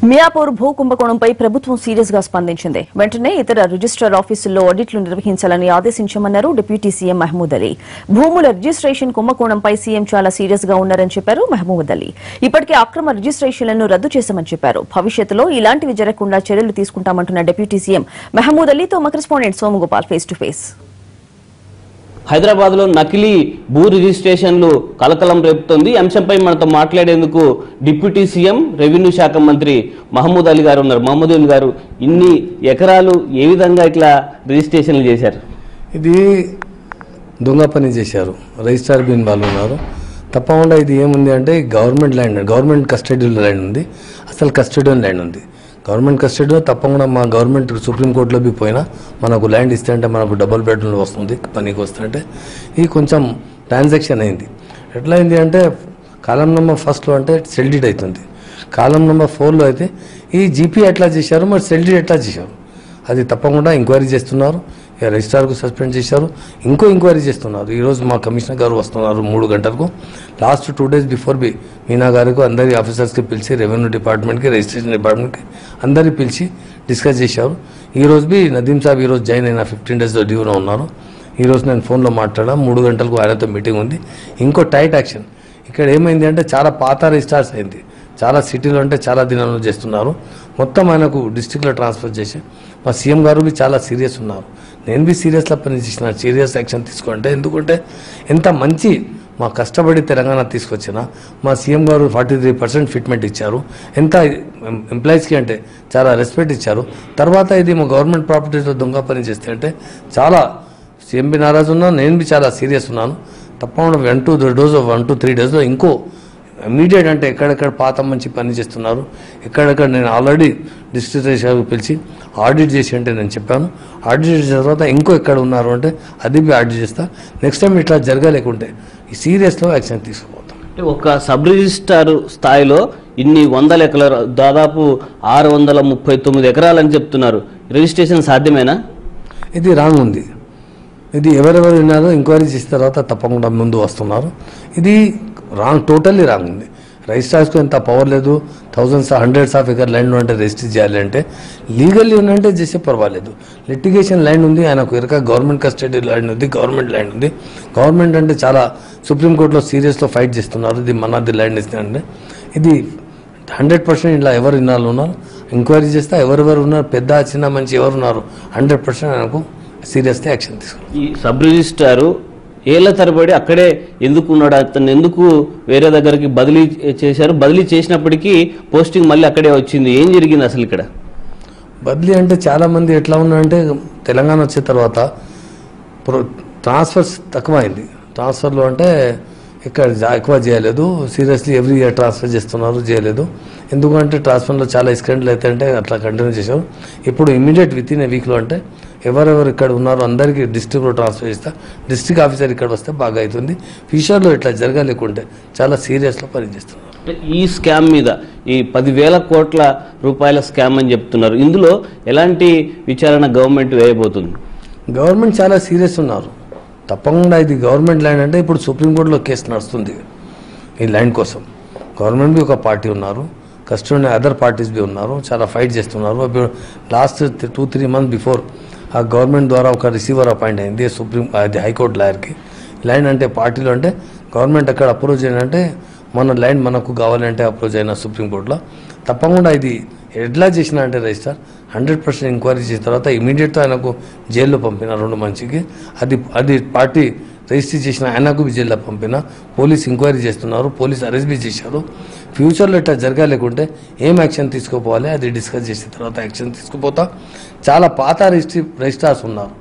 మియాపూర్ భూ కుంభకోణంపై ప్రభుత్వం సీరియస్ గా స్పందించింది. వెంటనే ఇతర రిజిస్ట్రార్ ఆఫీసుల్లో ఆడిట్లు నిర్వహించాలని ఆదేశించామన్నారు డిప్యూటీ సీఎం మహమూద్ అలీ. భూముల రిజిస్ట్రేషన్ కుంభకోణంపై సీఎం చాలా సీరియస్ గా ఉన్నారని చెప్పారు మహమూద్ అలీ. ఇప్పటికే అక్రమ రిజిస్ట్రేషన్లను రద్దు చేశామని చెప్పారు. భవిష్యత్తులో ఇలాంటివి జరగకుండా చర్యలు తీసుకుంటామంటున్న డిప్యూటీ సీఎం మహమూద్ అలీతో మా correspondent Somagopal face to face. Hyderabad లో నకిలీ భూ రిజిస్ట్రేషన్లు కలకలం రేపుతోంది. అంశంపై మనతో మాట్లాడేందుకు డిప్యూటీ సీఎం రెవెన్యూ శాఖ మంత్రి మహమూద్ అలీ గారు ఉన్నారు. మహమూద్ అలీ గారు, ఇన్ని ఎకరాలు ఏ విధంగా ఇట్లా రిజిస్ట్రేషన్లు చేశారు? ఇది దొంగ పని చేశారు. రిజిస్ట్రార్ బిన్ వాళ్ళు ఉన్నారు. తప్పకుండా ఇది ఏముంది అంటే గవర్నమెంట్ ల్యాండ్, గవర్నమెంట్ కస్టడీలో ల్యాండ్ ఉంది. అసలు కస్టడియన్ ల్యాండ్ ఉంది. గవర్నమెంట్ కస్టడీలో తప్పకుండా మా గవర్నమెంట్ సుప్రీంకోర్టులో పోయినా మనకు ల్యాండ్ ఇస్తే అంటే మనకు డబుల్ బెడ్రూమ్ వస్తుంది, పనికి వస్తుంటే ఇది కొంచెం ట్రాన్సాక్షన్ అయింది. ఎట్లా అయింది అంటే కాలం నెంబర్ 1లో అంటే సెల్ డీడ్ అవుతుంది, కాలం నెంబర్ 4లో అయితే ఈ జీపీ ఎట్లా చేశారు, మరి సెల్ డీడ్ ఎట్లా చేశారు అది తప్పకుండా ఎంక్వైరీ చేస్తున్నారు. రిజిస్ట్రార్కు సస్పెండ్ చేశారు, ఇంకో ఎంక్వైరీ చేస్తున్నారు. ఈరోజు మా కమిషనర్ గారు వస్తున్నారు 3 గంటలకు. లాస్ట్ 2 days బిఫోర్ మీనా గారికి అందరి ఆఫీసర్స్కి పిలిచి, రెవెన్యూ డిపార్ట్మెంట్కి, రిజిస్ట్రేషన్ డిపార్ట్మెంట్కి అందరినీ పిలిచి డిస్కస్ చేశారు. ఈరోజు నదీం సాబ్ ఈరోజు జాయిన్ అయిన 15 days డ్యూలో ఉన్నారు. ఈరోజు నేను ఫోన్లో మాట్లాడా, 3 గంటలకు ఆయనతో మీటింగ్ ఉంది. ఇంకో టైట్ యాక్షన్ ఇక్కడ ఏమైంది అంటే చాలా పాత రిజిస్టార్స్ అయింది, చాలా సిటీలో అంటే చాలా దినాల్లో చేస్తున్నారు. మొత్తం ఆయనకు డిస్ట్రిక్ట్లో ట్రాన్స్ఫర్ చేసి మా సీఎం గారు చాలా సీరియస్ ఉన్నారు. నేను సీరియస్గా పనిచేసిన, సీరియస్ యాక్షన్ తీసుకుంటే ఎందుకంటే ఎంత మంచి మా కష్టపడి తెలంగాణ తీసుకొచ్చిన మా సీఎం గారు 43% ఫిట్మెంట్ ఇచ్చారు. ఎంత ఎంప్లాయీస్కి అంటే చాలా రెస్పెక్ట్ ఇచ్చారు. తర్వాత ఇది మా గవర్నమెంట్ ప్రాపర్టీస్లో దొంగ పని చేస్తే అంటే చాలా సీఎం బి నారాజు ఉన్నాను, నేను చాలా సీరియస్ ఉన్నాను. తప్పకుండా 1 to 3 days ఇంకో ఇమీడియట్ అంటే ఎక్కడెక్కడ పాత మంచి పని చేస్తున్నారు, ఎక్కడెక్కడ నేను ఆల్రెడీ డిస్ట్రిక్ట్ రిజిస్ట్రార్కి పిలిచి ఆడిట్ చేసి అంటే నేను చెప్పాను. ఆడిట్ చేసిన తర్వాత ఇంకో ఎక్కడ ఉన్నారు అంటే అది ఆడిట్ చేస్తా. నెక్స్ట్ టైం ఇట్లా జరగలేకుంటే ఈ సీరియస్లో యాక్షన్ తీసుకుపోతాం. అంటే ఒక సబ్ రిజిస్ట్రార్ స్థాయిలో ఇన్ని 100 ఎకరాలు, దాదాపు 639 ఎకరాలని చెప్తున్నారు. రిజిస్ట్రేషన్ సాధ్యమేనా? ఇది రాంగ్ ఉంది. ఇది ఎవరెవరు విన్నారో ఎంక్వైరీ చేసిన తర్వాత తప్పకుండా ముందు వస్తున్నారు. ఇది రాంగ్, టోటల్లీ రాంగ్ ఉంది. రిజిస్ట్రార్స్కు ఎంత పవర్ లేదు. hundreds of acre ల్యాండ్ అంటే రిజిస్టర్ చేయాలి అంటే లీగల్లీ ఉన్నంటే చేసే పర్వాలేదు. లిటిగేషన్ ల్యాండ్ ఉంది, ఆయనకు ఎరక గవర్నమెంట్ కస్టడీ ల్యాండ్ ఉంది, గవర్నమెంట్ ల్యాండ్ ఉంది. గవర్నమెంట్ అంటే చాలా సుప్రీంకోర్టులో సీరియస్లో ఫైట్ చేస్తున్నారు. ఇది మనది ల్యాండ్ ఇస్తే ఇది 100% ఇలా ఎవరు ఇన్నాళ్ళు ఉన్నారు ఎంక్వైరీ చేస్తా, ఎవరెవరు ఉన్నారు, పెద్ద చిన్న మంచి ఎవరు ఉన్నారు 100% ఆయనకు సీరియస్గా యాక్షన్ తీసుకున్నారు. ఈ సబ్ రిజిస్ట్రారు ఏళ్ల తరబడి అక్కడే ఎందుకు ఉన్నాడు, అతను ఎందుకు వేరే దగ్గరికి బదిలీ చేశారు? బదిలీ చేసినప్పటికీ పోస్టింగ్ మళ్ళీ అక్కడే వచ్చింది. ఏం జరిగింది అసలు ఇక్కడ? బదిలీ అంటే చాలా మంది ఎట్లా ఉన్నారంటే తెలంగాణ వచ్చిన తర్వాత ట్రాన్స్ఫర్స్ తక్కువ అయింది. ట్రాన్స్ఫర్లో అంటే ఇక్కడ ఎక్కువ చేయలేదు. సీరియస్లీ ఎవ్రీ ఇయర్ ట్రాన్స్ఫర్ చేస్తున్నారు, చేయలేదు. ఎందుకంటే ట్రాన్స్ఫర్లో చాలా ఇన్సిడెంట్లు అయితే అంటే అట్లా కంటిన్యూ చేశారు. ఇప్పుడు ఇమీడియట్ వితిన్ ఏ వీక్లో అంటే ఎవరెవరు ఇక్కడ ఉన్నారో అందరికీ డిస్ట్రిక్ట్లో ట్రాన్స్ఫర్ చేస్తా. డిస్ట్రిక్ట్ ఆఫీసర్ ఇక్కడ వస్తే బాగా అవుతుంది. ఫ్యూచర్లో ఇట్లా జరగలేకుంటే చాలా సీరియస్లో పనిచేస్తున్నారు. ఈ స్కామ్ మీద, ఈ 10,000 కోట్ల రూపాయల స్కామ్ అని చెప్తున్నారు, ఇందులో ఎలాంటి విచారణ గవర్నమెంట్ వేయబోతుంది? గవర్నమెంట్ చాలా సీరియస్ ఉన్నారు. తప్పకుండా ఇది గవర్నమెంట్ ల్యాండ్ అంటే ఇప్పుడు సుప్రీంకోర్టులో కేసు నడుస్తుంది ఈ ల్యాండ్ కోసం. గవర్నమెంట్ బి ఒక పార్టీ ఉన్నారు, కస్టడీ అదర్ పార్టీస్ బి ఉన్నారు, చాలా ఫైట్ చేస్తున్నారు. లాస్ట్ 2-3 months బిఫోర్ ఆ గవర్నమెంట్ ద్వారా ఒక రిసీవర్ అపాయింట్ అయింది అది హైకోర్టు లాయర్కి. ల్యాండ్ అంటే పార్టీలో అంటే గవర్నమెంట్ అక్కడ అప్రోచ్ అయినంటే మన ల్యాండ్ మనకు కావాలంటే అప్రోచ్ అయిన సుప్రీంకోర్టులో. తప్పకుండా ఇది ఎట్లా చేసినా అంటే రిజిస్టర్ 100% ఎంక్వైరీ చేసిన తర్వాత ఇమీడియట్గా ఆయనకు జైల్లో పంపిన 2 మంచికి. అది పార్టీ రిజిస్టర్ చేసిన ఆయనకు జైల్లో పంపిన. పోలీస్ ఎంక్వైరీ చేస్తున్నారు, పోలీస్ అరెస్ట్ బి చేశారు. ఫ్యూచర్లో ఇట్లా జరగాలేకుంటే ఏం యాక్షన్ తీసుకోపోవాలి అది డిస్కస్ చేసిన తర్వాత యాక్షన్ తీసుకుపోతా. చాలా పాత రిజిస్ట్రార్స్ ఉన్నారు,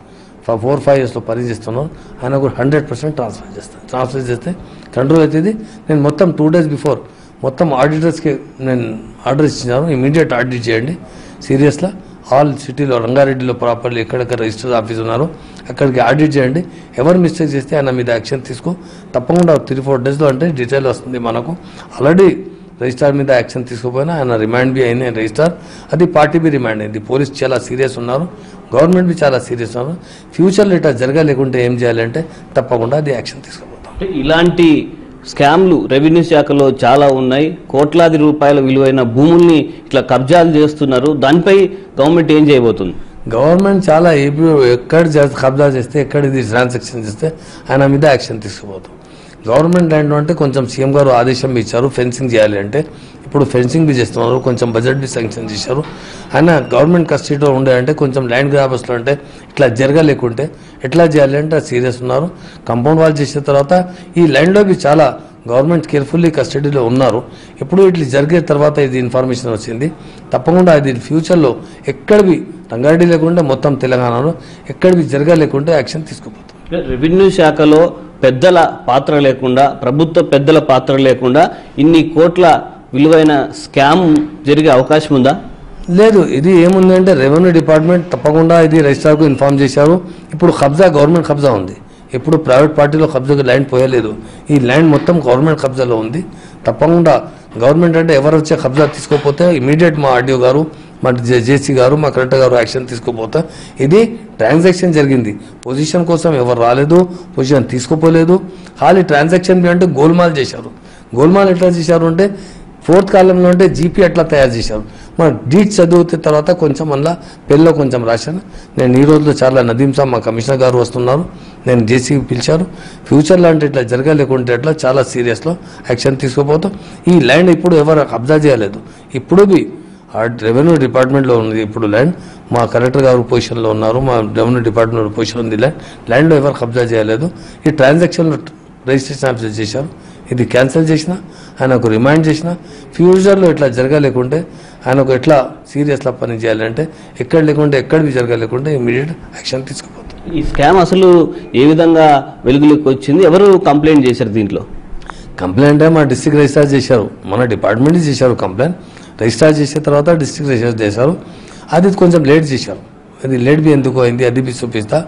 4-5 yearsలో పనిచేస్తున్నారు. ఆయనకు 100% ట్రాన్స్ఫర్ చేస్తాను. ట్రాన్స్ఫర్ చేస్తే కంట్రోల్ అవుతుంది. నేను మొత్తం 2 days బిఫోర్ మొత్తం ఆడిటర్స్కి నేను ఆర్డర్ ఇచ్చినాను, ఇమీడియట్ ఆడిట్ చేయండి సీరియస్గా. ఆల్ సిటీలో రంగారెడ్డిలో ప్రాపర్లీ ఎక్కడెక్కడ రిజిస్టర్ ఆఫీస్ ఉన్నారో అక్కడికి ఆడిట్ చేయండి. ఎవరు మిస్టేక్ చేస్తే ఆయన మీద యాక్షన్ తీసుకో. తప్పకుండా 3-4 daysలో అంటే డీటెయిల్ వస్తుంది మనకు. ఆల్రెడీ రిజిస్టార్ మీద యాక్షన్ తీసుకోపోయినా ఆయన రిమాండ్ బి అయిన రిజిస్టార్, అది పార్టీ బి రిమాండ్ అయింది. పోలీస్ చాలా సీరియస్ ఉన్నారు, గవర్నమెంట్ బి చాలా సీరియస్ ఉన్నారు. ఫ్యూచర్లో ఇట్లా జరగలేకుంటే ఏం చేయాలంటే తప్పకుండా అది యాక్షన్ తీసుకోబోతాం. ఇలాంటి స్కామ్లు రెవెన్యూ శాఖలో చాలా ఉన్నాయి, కోట్లాది రూపాయల విలువైన భూముల్ని ఇట్లా కబ్జాలు చేస్తున్నారు, దానిపై గవర్నమెంట్ ఏం చేయబోతుంది? గవర్నమెంట్ చాలా ఎక్కడ కబ్జా చేస్తే ఎక్కడ ఇది ట్రాన్సాక్షన్ చేస్తే ఆయన మీద యాక్షన్ తీసుకుపోతాం. గవర్నమెంట్ ల్యాండ్ అంటే కొంచెం సీఎం గారు ఆదేశం ఇచ్చారు ఫెన్సింగ్ చేయాలి అంటే, ఇప్పుడు ఫెన్సింగ్ బి చేస్తున్నారు, కొంచెం బడ్జెట్ బి శాంక్షన్ చేశారు. ఆయన గవర్నమెంట్ కస్టడీలో ఉండే అంటే కొంచెం ల్యాండ్ గ్రాబర్స్లో అంటే ఇట్లా జరగలేకుంటే ఎట్లా చేయాలి అంటే సీరియస్ ఉన్నారు. కాంపౌండ్ వాల్ చేసిన తర్వాత ఈ ల్యాండ్లో బి చాలా గవర్నమెంట్ కేర్ఫుల్లీ కస్టడీలో ఉన్నారు. ఇప్పుడు ఇట్లా జరిగే తర్వాత ఇది ఇన్ఫర్మేషన్ వచ్చింది, తప్పకుండా అది ఫ్యూచర్లో ఎక్కడ బి రంగారెడ్డి లేకుండా మొత్తం తెలంగాణలో ఎక్కడ బి జరగలేకుంటే యాక్షన్ తీసుకుపోతాం. రెవెన్యూ శాఖలో పెద్దల పాత్ర లేకుండా, ప్రభుత్వ పెద్దల పాత్ర లేకుండా ఇన్ని కోట్ల విలువైన స్కామ్ జరిగే అవకాశం ఉందా? లేదు. ఇది ఏముందంటే రెవెన్యూ డిపార్ట్మెంట్ తప్పకుండా ఇది రిజిస్ట్రార్కు ఇన్ఫార్మ్ చేశారు. ఇప్పుడు కబ్జా గవర్నమెంట్ కబ్జా ఉంది, ఇప్పుడు ప్రైవేట్ పార్టీలో కబ్జాకి ల్యాండ్ పోయలేదు. ఈ ల్యాండ్ మొత్తం గవర్నమెంట్ కబ్జాలో ఉంది. తప్పకుండా గవర్నమెంట్ అంటే ఎవరు వచ్చే కబ్జా తీసుకోపోతే ఇమీడియట్ మా ఆర్డీఓ గారు, మా జేసీ గారు, మా కలెక్టర్ గారు యాక్షన్ తీసుకోపోతా. ఇది ట్రాన్సాక్షన్ జరిగింది, పొజిషన్ కోసం ఎవరు రాలేదు, పొజిషన్ తీసుకోపోలేదు. ఖాళీ ట్రాన్సాక్షన్ అంటే గోల్మాల్ చేశారు. గోల్మాల్ ఎట్లా చేశారు అంటే 4th కాలంలో అంటే జీపీ అట్లా తయారు చేశారు. మన డీట్ చదివితే తర్వాత కొంచెం అలా పెళ్ళలో కొంచెం రాశాను. నేను ఈ రోజులో చాలా నదీం సాబ్ మా కమిషనర్ గారు వస్తున్నారు, నేను జేసీ పిలిచారు. ఫ్యూచర్లో అంటే ఇట్లా జరగలేకుంటే ఎట్లా చాలా సీరియస్లో యాక్షన్ తీసుకోపోతాం. ఈ ల్యాండ్ ఇప్పుడు ఎవరు కబ్జా చేయలేదు, ఇప్పుడు బి రెవెన్యూ డిపార్ట్మెంట్లో ఉంది. ఇప్పుడు మా కలెక్టర్ గారు పొజిషన్లో ఉన్నారు, మా రెవెన్యూ డిపార్ట్మెంట్ పొజిషన్ ఉంది. ల్యాండ్లో ఎవరు కబ్జా చేయలేదు. ఈ ట్రాన్సాక్షన్లో రిజిస్ట్రేషన్ ఆఫీసర్ చేశారు, ఇది క్యాన్సిల్ చేసిన, ఆయనకు రిమైండ్ చేసిన. ఫ్యూచర్లో ఇట్లా జరగలేకుంటే ఆయనకు ఎట్లా సీరియస్లా పని చేయాలంటే ఎక్కడ లేకుంటే ఎక్కడ బి జరగలేకుంటే ఇమీడియట్ యాక్షన్ తీసుకుపోతాం. ఈ స్కామ్ అసలు ఏ విధంగా వెలుగులోకి వచ్చింది, ఎవరు కంప్లైంట్ చేశారు? దీంట్లో కంప్లైంట్ మా డిస్ట్రిక్ట్ రిజిస్టార్ చేశారు, మన డిపార్ట్మెంట్ చేశారు. కంప్లైంట్ రిజిస్టార్ చేసిన తర్వాత డిస్ట్రిక్ట్ రిజిస్టార్ చేశారు. అది కొంచెం లేట్ చేశారు, అది లేట్ బి ఎందుకు అయింది అది బి చూపిస్తా.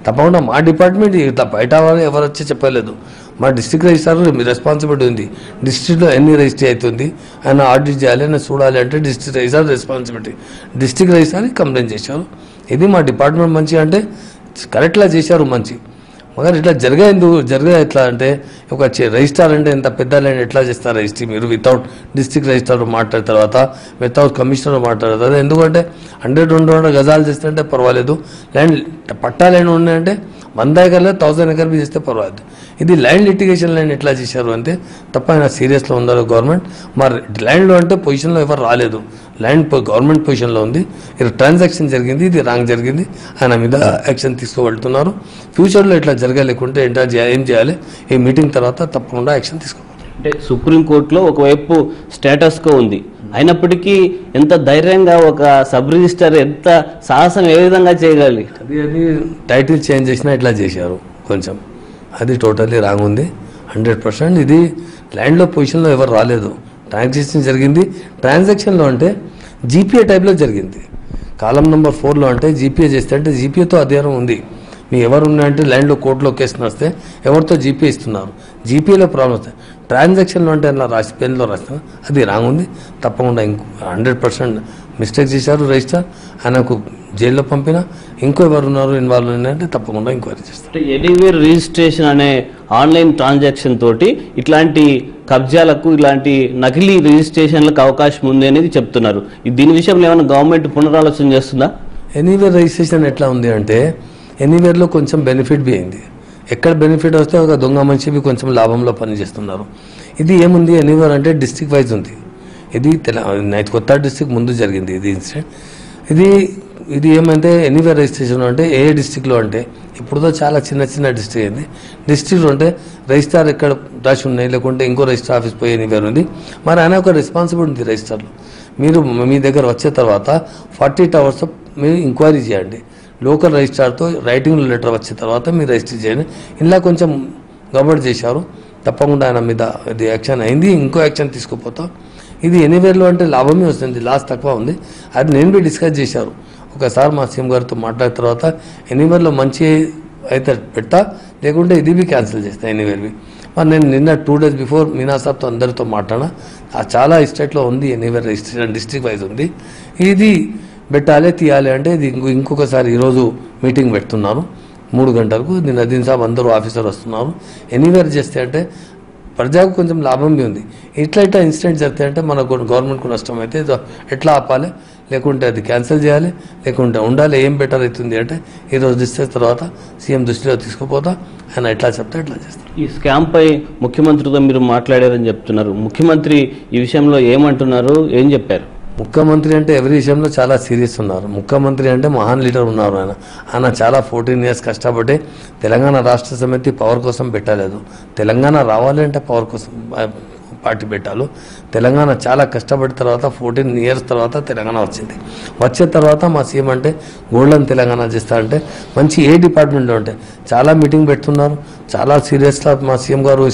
తప్పకుండా మా డిపార్ట్మెంట్ ఇట్లా బయట వాళ్ళు ఎవరు వచ్చి చెప్పలేదు. మా డిస్ట్రిక్ట్ రిజిస్టార్ రెస్పాన్సిబిలిటీ ఉంది, డిస్ట్రిక్ట్లో ఎన్ని రిజిస్ట్రీ అవుతుంది ఆయన ఆడిట్ చేయాలి అని చూడాలి అంటే district registrar responsibility. District registrar complaint చేశారు. ఇది మా డిపార్ట్మెంట్ మంచి అంటే కరెక్ట్లా చేశారు మంచి. మగర్ ఇట్లా జరిగే ఎట్లా అంటే ఒక రిజిస్టార్ అంటే ఇంత పెద్ద ల్యాండ్ ఎట్లా చేస్తారు రిజిస్ట్రీ మీరు వితౌట్ డిస్ట్రిక్ట్ రిజిస్టార్ మాట్లాడిన తర్వాత వితౌట్ కమిషనర్ మాట్లాడిన తర్వాత? ఎందుకంటే 100-200 గజాలు చేస్తుంటే పర్వాలేదు, ల్యాండ్ పట్టా ల్యాండ్ ఉన్నాయంటే 100 ఎకర్లు 1000 ఎకర్ బి చేస్తే పర్వాలేదు. ఇది ల్యాండ్ లిటిగేషన్ ల్యాండ్ ఎట్లా చేశారు అంటే తప్ప ఆయన సీరియస్లో ఉన్నారు గవర్నమెంట్. మరి ల్యాండ్లో అంటే పొజిషన్లో ఎవరు రాలేదు, ల్యాండ్ గవర్నమెంట్ పొజిషన్లో ఉంది. ఇది ట్రాన్సాక్షన్ జరిగింది, ఇది రాంగ్ జరిగింది, ఆయన మీద యాక్షన్ తీసుకోగలుగుతున్నారు. ఫ్యూచర్లో ఇట్లా జరగలేకుంటే ఏం చేయాలి ఈ మీటింగ్ తర్వాత తప్పకుండా యాక్షన్ తీసుకోవాలి. అంటే సుప్రీంకోర్టులో ఒకవైపు స్టేటస్ కో ఉంది, అయినప్పటికీ ఎంత ధైర్యంగా ఒక సబ్ రిజిస్టర్ ఎంత సాహసం ఏ విధంగా చేయగలి? అది టైటిల్ చేంజ్ చేసినా ఇట్లా చేశారు కొంచెం, అది టోటల్లీ రాంగ్ ఉంది 100%. ఇది ల్యాండ్లో పొజిషన్లో ఎవరు రాలేదు, ట్రాన్సాక్షన్ జరిగింది. ట్రాన్సాక్షన్లో అంటే జీపీఏ టైప్లో జరిగింది. కాలం నెంబర్ 4లో అంటే జీపీఏ చేస్తే అంటే జీపీఏతో అధికారం ఉంది. మీ ఎవరు ఉన్నాయంటే ల్యాండ్లో కోర్టులో కేసు వస్తే ఎవరితో జీపీఏ ఇస్తున్నారు, జీపీఏలో ప్రాబ్లం వస్తాయి. ట్రాన్సాక్షన్లో అంటే అలా రాసి పెన్లో రాస్తున్నా అది రాంగ్ ఉంది. తప్పకుండా 100% మిస్టేక్ చేశారు రిజిస్టర్, ఆయనకు జైల్లో పంపిన. ఇంకో ఎవరు ఉన్నారు ఇన్వాల్వ్ ఉన్నాయంటే తప్పకుండా ఎంక్వైరీ చేస్తారు. ఎనీవేర్ రిజిస్ట్రేషన్ అనే ఆన్లైన్ ట్రాన్సాక్షన్ తోటి ఇట్లాంటి కబ్జాలకు ఇలాంటి నకిలీ రిజిస్ట్రేషన్లకు అవకాశం ఉంది అనేది చెప్తున్నారు. దీని విషయంలో ఏమైనా గవర్నమెంట్ పునరాలోచన చేస్తుందా? ఎనీవేర్ రిజిస్ట్రేషన్ ఎట్లా ఉంది అంటే ఎనీవేర్లో కొంచెం బెనిఫిట్ బి అయింది. ఎక్కడ బెనిఫిట్ వస్తే ఒక దొంగ మనిషి బి కొంచెం లాభంలో పనిచేస్తున్నారు. ఇది ఏముంది ఎనీవేర్ అంటే డిస్ట్రిక్ట్ వైజ్ ఉంది. ఇది కొత్త డిస్ట్రిక్ట్ ముందు జరిగింది ఇది ఇన్సిడెంట్. ఇది ఏమంటే ఎనీవేర్ రిజిస్ట్రేషన్ అంటే ఏ డిస్ట్రిక్ట్లో అంటే ఇప్పుడుతో చాలా చిన్న డిస్ట్రిక్ట్ అయింది. డిస్ట్రిక్ట్లో అంటే రిజిస్టార్ ఎక్కడ రాసి ఉన్నాయి, లేకుంటే ఇంకో రిజిస్టర్ ఆఫీస్ పోయి ఎనీవేర్ ఉంది. మరి ఆయన ఒక రెస్పాన్సిబిలిటీ ఉంది రిజిస్టర్లో. మీరు మీ దగ్గర వచ్చే తర్వాత 48 hours మీరు ఎంక్వైరీ చేయండి. లోకల్ రిజిస్టార్తో రైటింగ్ లెటర్ వచ్చిన తర్వాత మీరు రిజిస్టర్ చేయండి. ఇలా కొంచెం గబడ్ చేశారు, తప్పకుండా ఆయన మీద ఇది యాక్షన్ అయింది, ఇంకో యాక్షన్ తీసుకుపోతాం. ఇది ఎనీవేర్లో అంటే లాభమే వస్తుంది, లాస్ తక్కువ ఉంది. అది నేను బి డిస్కస్ చేశారు ఒకసారి మా సీఎం గారితో మాట్లాడిన తర్వాత. ఎనీవేర్లో మంచి అయితే పెట్టా, లేకుంటే ఇది బి క్యాన్సిల్ చేస్తా ఎనీవేర్వి. మరి నేను నిన్న 2 days బిఫోర్ మీనా సాబ్తో అందరితో మాట్లాడినా, చాలా స్టేట్లో ఉంది ఎనీవేర్ రిజిస్ట్రేషన్ డిస్ట్రిక్ట్ వైజ్ ఉంది. ఇది పెట్టాలి తీయాలి అంటే ఇది ఇంకొకసారి ఈరోజు మీటింగ్ పెడుతున్నారు 3 గంటలకు. నిన్న నదీం సాబ్ అందరూ ఆఫీసర్ వస్తున్నారు. ఎనీవేర్ చేస్తే అంటే ప్రజలకు కొంచెం లాభం ఉంది. ఇట్లా ఇన్సిడెంట్ జరిగితే మనకు గవర్నమెంట్కు నష్టం అయితే ఎట్లా ఆపాలి, లేకుంటే అది క్యాన్సిల్ చేయాలి, లేకుంటే ఉండాలి, ఏం బెటర్ అవుతుంది అంటే ఈరోజు డిస్కస్ తర్వాత సీఎం దృష్టిలో తీసుకుపోతా, ఆయన ఎట్లా చెప్తే ఎట్లా చేస్తాం. ఈ స్కామ్ పై ముఖ్యమంత్రితో మీరు మాట్లాడారని చెప్తున్నారు. ముఖ్యమంత్రి ఈ విషయంలో ఏమంటున్నారు, ఏం చెప్పారు? ముఖ్యమంత్రి అంటే ఎవరి విషయంలో చాలా సీరియస్ ఉన్నారు. ముఖ్యమంత్రి అంటే మహాన్ లీడర్ ఉన్నారు. ఆయన చాలా 14 years కష్టపడి తెలంగాణ రాష్ట్ర సమితి పవర్ కోసం పెట్టలేదు. తెలంగాణ రావాలి అంటే పవర్ కోసం పార్టీ పెట్టాలి. తెలంగాణ చాలా కష్టపడిన తర్వాత 14 years తర్వాత తెలంగాణ వచ్చింది. వచ్చే తర్వాత మా సీఎం అంటే గోల్డెన్ తెలంగాణ చేస్తా అంటే మంచి ఏ డిపార్ట్మెంట్లో ఉంటే చాలా మీటింగ్ పెడుతున్నారు. చాలా సీరియస్గా మా సీఎం గారు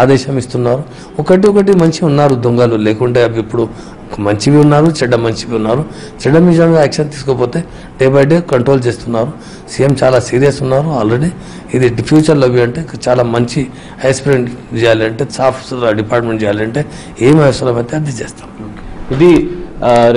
ఆదేశం ఇస్తున్నారు. ఒకటి మంచి ఉన్నారు దొంగలు, లేకుంటే అవి ఇప్పుడు మంచివి ఉన్నారు, చెడ్డ మంచివి ఉన్నారు. చెడ్డ విషయంగా యాక్షన్ తీసుకోకపోతే డే బై డే కంట్రోల్ చేస్తున్నారు. సీఎం చాలా సీరియస్ ఉన్నారు. ఆల్రెడీ ఇది ఫ్యూచర్లో అంటే చాలా మంచి ఎక్స్పెరిమెంట్ చేయాలంటే, సాఫ్ డిపార్ట్మెంట్ చేయాలంటే ఏం అవసరమైతే అది చేస్తాం. ఇది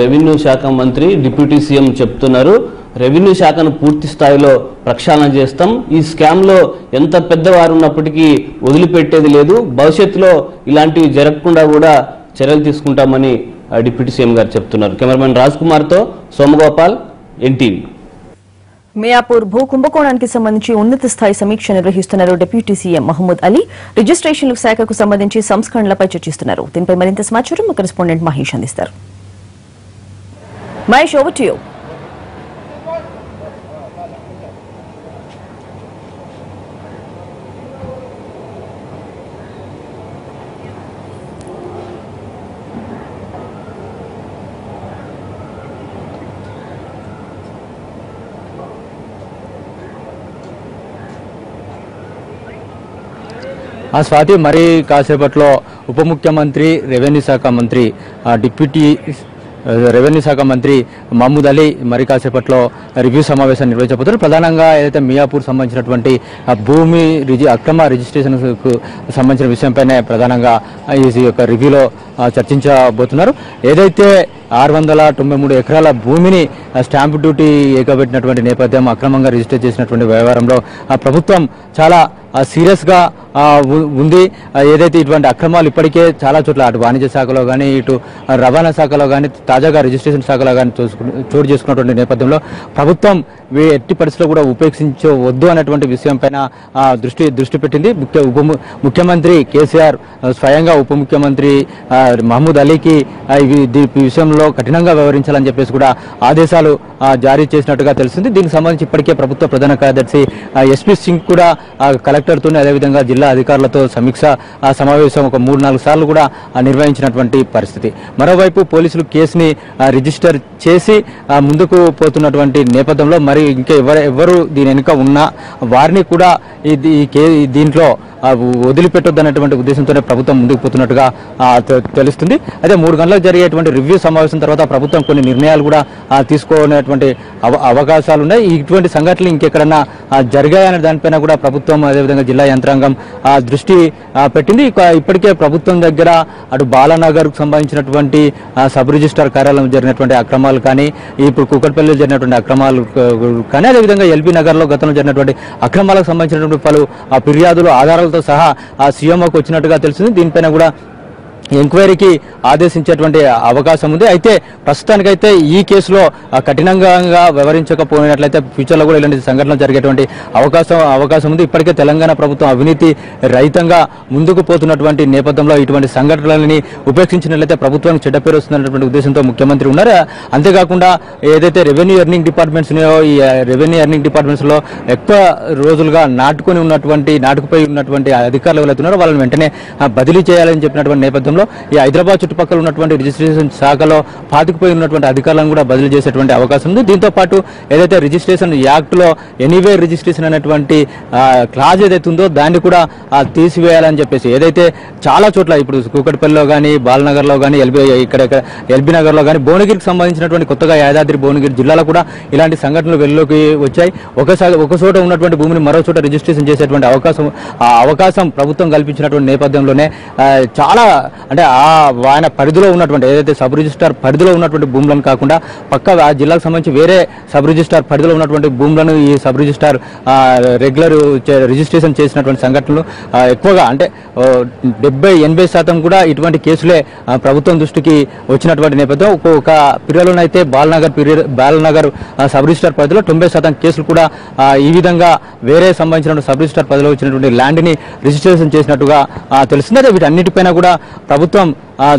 రెవెన్యూ శాఖ మంత్రి డిప్యూటీ సీఎం చెప్తున్నారు. రెవెన్యూ శాఖను పూర్తి స్థాయిలో ప్రక్షాళన చేస్తాం. ఈ స్కామ్లో ఎంత పెద్దవారు ఉన్నప్పటికీ వదిలిపెట్టేది లేదు. భవిష్యత్తులో ఇలాంటివి జరగకుండా కూడా చర్యలు తీసుకుంటామని డిప్యూటీ సీఎం గారు చెప్తున్నారు. కెమెరామెన్ రాజ్ కుమార్తో సోమగోపాల్, ఎన్టీవీ. మియాపూర్ భూ కుంభకోణానికి సంబంధించి ఉన్నత స్థాయి సమీక్ష నిర్వహిస్తున్నారు డిప్యూటీ సీఎం మహమూద్ అలీ. రిజిస్ట్రేషన్ల శాఖకు సంబంధించి సంస్కరణలపై చర్చిస్తున్నారు. దీనిపై మరింత సమాచారం మా కరెస్పాండెంట్ మహేష్ అందిస్తారు. Mahesh, over to you. Swathi, మరి కాసేపట్లో ఉప ముఖ్యమంత్రి రెవెన్యూ శాఖ మంత్రి డిప్యూటీ రెవెన్యూ శాఖ మంత్రి మహమూద్ అలీ మరి కాసేపట్లో రివ్యూ సమావేశాన్ని నిర్వహించబోతున్నారు. ప్రధానంగా ఏదైతే మియాపూర్ సంబంధించినటువంటి భూమి అక్రమ రిజిస్ట్రేషన్కు సంబంధించిన విషయంపైనే ప్రధానంగా ఈ యొక్క రివ్యూలో చర్చించబోతున్నారు. ఏదైతే 693 ఎకరాల భూమిని స్టాంపు డ్యూటీ ఎగబెట్టినటువంటి నేపథ్యం, అక్రమంగా రిజిస్టర్ చేసినటువంటి వ్యవహారంలో ప్రభుత్వం చాలా సీరియస్గా ఉంది. ఏదైతే ఇటువంటి అక్రమాలు ఇప్పటికే చాలా చోట్ల అటు వాణిజ్య శాఖలో కానీ, ఇటు రవాణా శాఖలో కానీ, తాజాగా రిజిస్ట్రేషన్ శాఖలో కానీ చోటు చేసుకున్నటువంటి నేపథ్యంలో ప్రభుత్వం ఎట్టి పరిస్థితుల్లో కూడా ఉపేక్షించవద్దు అనేటువంటి విషయం పైన దృష్టి పెట్టింది. ముఖ్యమంత్రి కేసీఆర్ స్వయంగా ఉప ముఖ్యమంత్రి మహమూద్ అలీకి ఈ విషయంలో కఠినంగా వ్యవహరించాలని చెప్పేసి కూడా ఆదేశాలు జారీ చేసినట్టుగా తెలిసింది. దీనికి సంబంధించి ఇప్పటికే ప్రభుత్వ ప్రధాన కార్యదర్శి ఎస్పీ సింగ్ కూడా కలెక్టర్తో, అదేవిధంగా జిల్లా అధికారులతో సమీక్ష సమావేశం ఒక 3-4 సార్లు కూడా నిర్వహించినటువంటి పరిస్థితి. మరోవైపు పోలీసులు కేసుని రిజిస్టర్ చేసి ముందుకు పోతున్నటువంటి నేపథ్యంలో మరి ఇంకా ఎవరు దీని వెనుక ఉన్నా వారిని కూడా దీంట్లో వదిలిపెట్టొద్దనేటువంటి ఉద్దేశంతోనే ప్రభుత్వం ముందుకు పోతున్నట్టుగా తెలుస్తుంది. అదే 3 గంటలకు జరిగేటువంటి రివ్యూ సమావేశం తర్వాత ప్రభుత్వం కొన్ని నిర్ణయాలు కూడా తీసుకునేటువంటి అవకాశాలు ఉన్నాయి. ఇటువంటి సంఘటనలు ఇంకెక్కడన్నా జరిగాయనే దానిపైన కూడా ప్రభుత్వం, అదేవిధంగా జిల్లా యంత్రాంగం దృష్టి పెట్టింది. ఇప్పటికే ప్రభుత్వం దగ్గర అటు బాలానగర్కు సంబంధించినటువంటి సబ్ రిజిస్ట్రార్ కార్యాలయం జరిగినటువంటి అక్రమాలు కానీ, ఇప్పుడు కూకట్పల్లిలో జరిగినటువంటి అక్రమాలు కానీ, అదేవిధంగా ఎల్బీ నగర్లో గతంలో జరిగినటువంటి అక్రమాలకు సంబంధించినటువంటి పలు ఫిర్యాదులు ఆధారాలతో సహా సీఎంఓకి వచ్చినట్టుగా తెలిసింది. దీనిపైన కూడా ఎంక్వైరీకి ఆదేశించేటువంటి అవకాశం ఉంది. అయితే ప్రస్తుతానికైతే ఈ కేసులో కఠినంగా వ్యవహరించకపోయినట్లయితే ఫ్యూచర్లో కూడా ఇలాంటి సంఘటనలు జరిగేటువంటి అవకాశం ఉంది. ఇప్పటికే తెలంగాణ ప్రభుత్వం అవినీతి రహితంగా ముందుకు పోతున్నటువంటి నేపథ్యంలో ఇటువంటి సంఘటనలని ఉపేక్షించినట్లయితే ప్రభుత్వానికి చెడ్డ పేరు వస్తున్నటువంటి ఉద్దేశంతో ముఖ్యమంత్రి ఉన్నారు. అంతేకాకుండా ఏదైతే రెవెన్యూ ఎర్నింగ్ డిపార్ట్మెంట్స్ ఉన్నాయో, ఈ రెవెన్యూ ఎర్నింగ్ డిపార్ట్మెంట్స్లో ఎక్కువ రోజులుగా నాటుకుపోయి ఉన్నటువంటి అధికారులు ఎవరైతే ఉన్నారో వాళ్ళని వెంటనే బదిలీ చేయాలని చెప్పినటువంటి నేపథ్యంలో ఈ హైదరాబాద్ చుట్టుపక్కల ఉన్నటువంటి రిజిస్ట్రేషన్ శాఖలో పాతుకుపోయి ఉన్నటువంటి అధికారులను కూడా బదిలీ చేసేటువంటి అవకాశం ఉంది. దీంతో పాటు ఏదైతే రిజిస్ట్రేషన్ యాక్ట్లో ఎనీవేర్ రిజిస్ట్రేషన్ అనేటువంటి క్లాజ్ ఏదైతే ఉందో దాన్ని కూడా తీసివేయాలని చెప్పేసి, ఏదైతే చాలా చోట్ల ఇప్పుడు కూకట్పల్లిలో కానీ, బాలనగర్లో కానీ, ఎల్బీ నగర్లో కానీ, భువనగిరికి సంబంధించినటువంటి కొత్తగా యాదాద్రి భువనగిరి జిల్లాలో కూడా ఇలాంటి సంఘటనలు వెలుగులోకి వచ్చాయి. ఒక చోట ఉన్నటువంటి భూమిని మరో చోట రిజిస్ట్రేషన్ చేసేటువంటి అవకాశం ప్రభుత్వం కల్పించినటువంటి నేపథ్యంలోనే చాలా అంటే ఆయన పరిధిలో ఉన్నటువంటి ఏదైతే సబ్ రిజిస్ట్రార్ పరిధిలో ఉన్నటువంటి భూములను కాకుండా పక్క ఆ జిల్లాకు సంబంధించి వేరే సబ్ రిజిస్ట్రార్ పరిధిలో ఉన్నటువంటి భూములను ఈ సబ్ రిజిస్ట్రార్ రెగ్యులర్ రిజిస్ట్రేషన్ చేసినటువంటి సంఘటనలు ఎక్కువగా అంటే 70-80% కూడా ఇటువంటి కేసులే ప్రభుత్వం దృష్టికి వచ్చినటువంటి నేపథ్యం. ఒక పీరియడ్లోనైతే బాలనగర్ సబ్ రిజిస్ట్రార్ పరిధిలో 90% కేసులు కూడా ఈ విధంగా వేరే సంబంధించిన సబ్ రిజిస్ట్రార్ పరిధిలో వచ్చినటువంటి ల్యాండ్ని రిజిస్ట్రేషన్ చేసినట్టుగా తెలుస్తుంది. అదే వీటన్నిటిపైన కూడా ప్రభుత్వం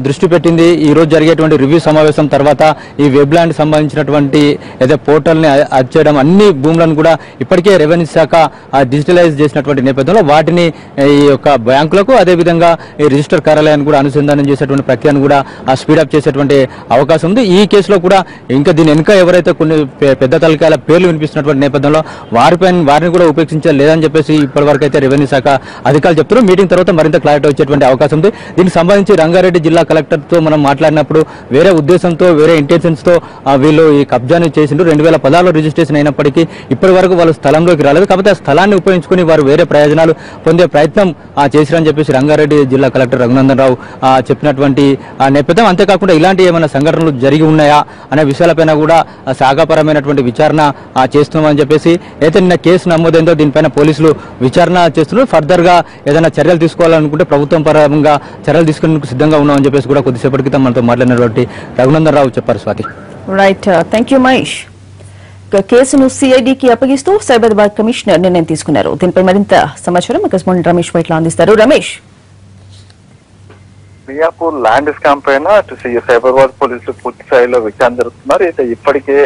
దృష్టి పెట్టింది. ఈ రోజు జరిగేటువంటి రివ్యూ సమావేశం తర్వాత ఈ వెబ్ ల్యాండ్ సంబంధించినటువంటి ఏదైతే పోర్టల్ని అది చేయడం అన్ని భూములను కూడా ఇప్పటికే రెవెన్యూ శాఖ డిజిటలైజ్ చేసినటువంటి నేపథ్యంలో వాటిని ఈ యొక్క బ్యాంకులకు అదేవిధంగా ఈ రిజిస్టర్ కార్యాలయాన్ని కూడా అనుసంధానం చేసేటువంటి ప్రక్రియను కూడా స్పీడప్ చేసేటువంటి అవకాశం ఉంది. ఈ కేసులో కూడా ఇంకా దీని వెనుక ఎవరైతే కొన్ని పెద్ద తలకాయల పేర్లు వినిపిస్తున్నటువంటి నేపథ్యంలో వారిని కూడా ఉపేక్షించాలి లేదని చెప్పేసి ఇప్పటివరకు అయితే రెవెన్యూ శాఖ అధికారులు చెప్తున్నారు. మీటింగ్ తర్వాత మరింత క్లారిటీ వచ్చేటువంటి అవకాశం ఉంది. దీనికి సంబంధించి రంగారెడ్డి జిల్లా కలెక్టర్తో మనం మాట్లాడినప్పుడు వేరే ఉద్దేశంతో వేరే ఇంటెన్షన్స్తో వీళ్ళు ఈ కబ్జాను చేసిండ్రు. 2016లో రిజిస్ట్రేషన్ అయినప్పటికీ ఇప్పటి వరకు వాళ్ళు స్థలంలోకి రాలేదు. కాబట్టి ఆ స్థలాన్ని ఉపయోగించుకుని వారు వేరే ప్రయోజనాలు పొందే ప్రయత్నం చేశారని చెప్పేసి రంగారెడ్డి జిల్లా కలెక్టర్ రఘునందన్ రావు చెప్పినటువంటి నేపథ్యం. అంతేకాకుండా ఇలాంటి ఏమైనా సంఘటనలు జరిగి ఉన్నాయా అనే విషయాలపైన కూడా శాఖాపరమైనటువంటి విచారణ చేస్తున్నామని చెప్పేసి అయితే నిన్న కేసు నమోదైందో దీనిపైన పోలీసులు విచారణ చేస్తున్నారు. ఫర్దర్ గా ఏదైనా చర్యలు తీసుకోవాలనుకుంటే ప్రభుత్వం పరంగా చర్యలు తీసుకునేందుకు సిద్ధంగా ఉన్నామని చెప్పేసి కూడా కొద్దిసేపటి క్రితం మనతో మాట్లాడినటువంటి రఘునందన్ రావు చెప్పారు. Swathi. Right, thank you Mahesh. కేసును సిఐడికి అప్పగిస్తూ సైబరాబాద్ కమిషనర్ నిర్ణయం తీసుకున్నారు. దీనిపై మరింత సమాచారం కరెస్పాండెంట్ రమేష్ పైట్ల అందిస్తారు. రమేష్, మియాపూర్ ల్యాండ్ స్కామ్ పైన సైబరాబాద్ పోలీసులు పూర్తి స్థాయిలో విచారణ జరుపుతున్నారు. అయితే ఇప్పటికే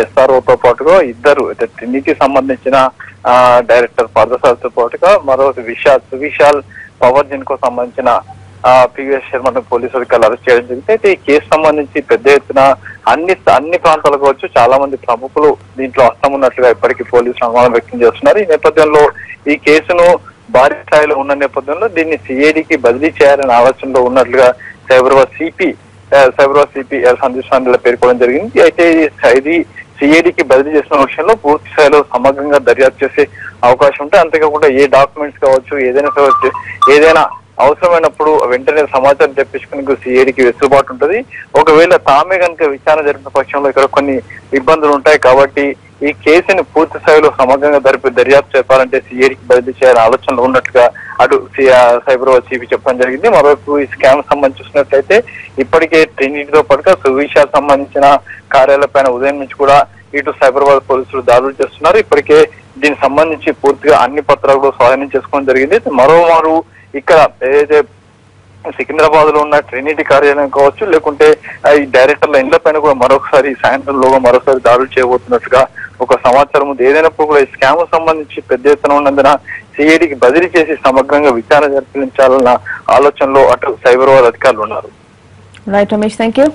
ఎస్ఆర్ఓతో పాటుగా ఇద్దరు ట్రినిటీకి సంబంధించిన డైరెక్టర్ పార్థసారథితో పాటుగా మరో సువిశాల్ పవర్ జిన్ కు సంబంధించిన పివిఎస్ శర్మను పోలీసు అధికారులు అరెస్ట్ చేయడం జరిగింది. అయితే ఈ కేసు సంబంధించి పెద్ద ఎత్తున అన్ని ప్రాంతాలకు వచ్చి చాలా మంది ప్రముఖులు దీంట్లో హస్తం ఉన్నట్లుగా ఇప్పటికీ పోలీసులు అనుమానం వ్యక్తం చేస్తున్నారు. ఈ నేపథ్యంలో ఈ కేసును భారీ స్థాయిలో ఉన్న నేపథ్యంలో దీన్ని సిఐడికి బదిలీ చేయాలనే ఆలోచనలో ఉన్నట్లుగా సైబరాబాద్ సిపి సందీప్ సాండ్ల పేర్కొనడం జరిగింది. అయితే ఇది సిఐడికి బదిలీ చేసిన విషయంలో పూర్తి స్థాయిలో సమగ్రంగా దర్యాప్తు చేసే అవకాశం ఉంటే అంతేకాకుండా ఏ డాక్యుమెంట్స్ కావచ్చు ఏదైనా అవసరమైనప్పుడు వెంటనే సమాచారం తెప్పించుకునే సిఐడికి వెసులుబాటు ఉంటుంది. ఒకవేళ తామే కనుక విచారణ జరిపిన పక్షంలో ఇక్కడ కొన్ని ఇబ్బందులు ఉంటాయి. కాబట్టి ఈ కేసుని పూర్తి స్థాయిలో సమగ్రంగా దర్యాప్తు చేపాలంటే సిఐడికి బదిలీ చేయాలని ఆలోచనలో ఉన్నట్టుగా అటు సైబరాబాద్ సిపి చెప్పడం జరిగింది. మరోవైపు ఈ స్కామ్ సంబంధించి చూసినట్లయితే ఇప్పటికే ట్రినిటీతో పాటుగా సువిశాల్ సంబంధించిన కార్యాలయపైన ఉదయం నుంచి కూడా ఇటు సైబరాబాద్ పోలీసులు దాడులు చేస్తున్నారు. ఇప్పటికే దీనికి సంబంధించి పూర్తిగా అన్ని పత్రాలు స్వాధీనం చేసుకోవడం జరిగింది. మరోమారు ఇక్కడ ఏదైతే సికింద్రాబాద్ లో ఉన్న ట్రినిటీ కార్యాలయం కావచ్చు లేకుంటే ఈ డైరెక్టర్ల ఇండ్ల పైన కూడా మరొకసారి సాయంత్రంలోగా మరోసారి దాడులు చేయబోతున్నట్టుగా ఒక సమాచారం ఉంది. ఏదైనప్పుడు కూడా ఈ స్కామ్ సంబంధించి పెద్ద ఎత్తున ఉన్నందున సిఐడికి బదిలీ చేసి సమగ్రంగా విచారణ జరిపించాలన్న ఆలోచనలో అటు సైబరాబాద్ అధికారులు ఉన్నారు. Right Ramesh, thank you.